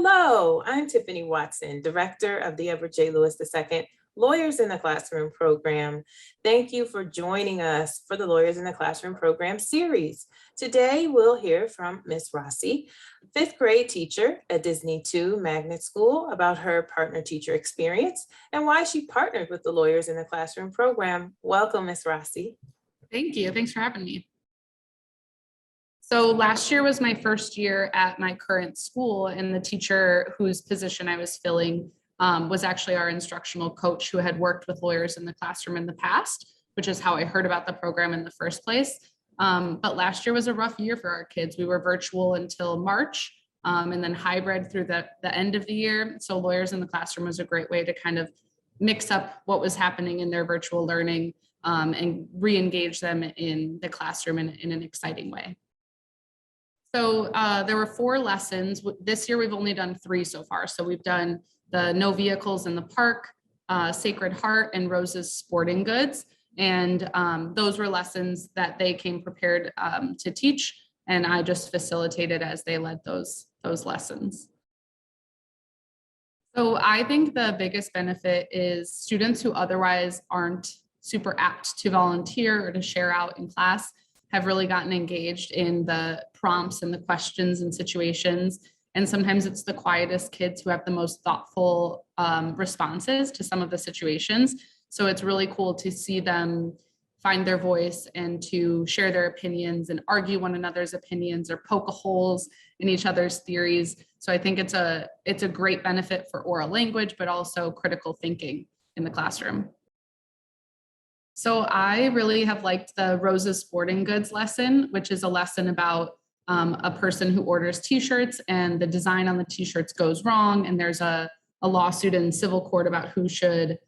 Hello, I'm Tiffany Watson, Director of the Edward J. Lewis II Lawyers in the Classroom program. Thank you for joining us for the Lawyers in the Classroom program series. Today, we'll hear from Ms. Rossi, fifth grade teacher at Disney II Magnet School, about her partner teacher experience and why she partnered with the Lawyers in the Classroom program. Welcome, Ms. Rossi. Thank you. Thanks for having me. So last year was my first year at my current school, and the teacher whose position I was filling was actually our instructional coach who had worked with lawyers in the classroom in the past, which is how I heard about the program in the first place. But last year was a rough year for our kids. We were virtual until March and then hybrid through the end of the year. So Lawyers in the Classroom was a great way to kind of mix up what was happening in their virtual learning and re-engage them in the classroom in an exciting way. So there were 4 lessons. This year, we've only done 3 so far. So we've done the No Vehicles in the Park, Sacred Heart, and Rose's Sporting Goods. And those were lessons that they came prepared to teach. And I just facilitated as they led those lessons. So I think the biggest benefit is students who otherwise aren't super apt to volunteer or to share out in class have really gotten engaged in the prompts and the questions and situations. And sometimes it's the quietest kids who have the most thoughtful responses to some of the situations. So it's really cool to see them find their voice and to share their opinions and argue one another's opinions or poke holes in each other's theories. So I think it's a great benefit for oral language, but also critical thinking in the classroom. So I really have liked the Rose's Sporting Goods lesson, which is a lesson about a person who orders t-shirts and the design on the t-shirts goes wrong. And there's a lawsuit in civil court about who should,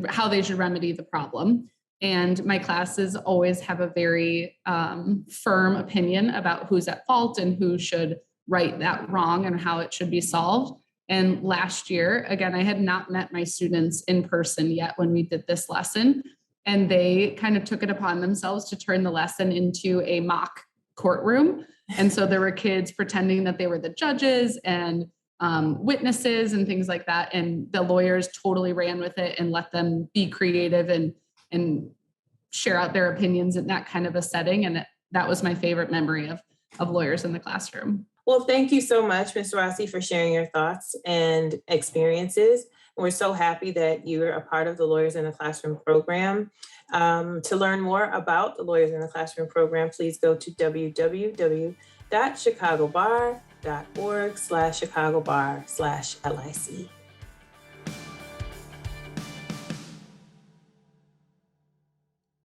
how they should remedy the problem. And my classes always have a very firm opinion about who's at fault and who should right that wrong and how it should be solved. And last year, again, I had not met my students in person yet when we did this lesson. And they kind of took it upon themselves to turn the lesson into a mock courtroom. And so there were kids pretending that they were the judges and witnesses and things like that. And the lawyers totally ran with it and let them be creative and share out their opinions in that kind of a setting. And that was my favorite memory of Lawyers in the Classroom. Well, thank you so much, Ms. Rossi, for sharing your thoughts and experiences. We're so happy that you're a part of the Lawyers in the Classroom program. To learn more about the Lawyers in the Classroom program, please go to www.chicagobar.org/chicagobar/LIC.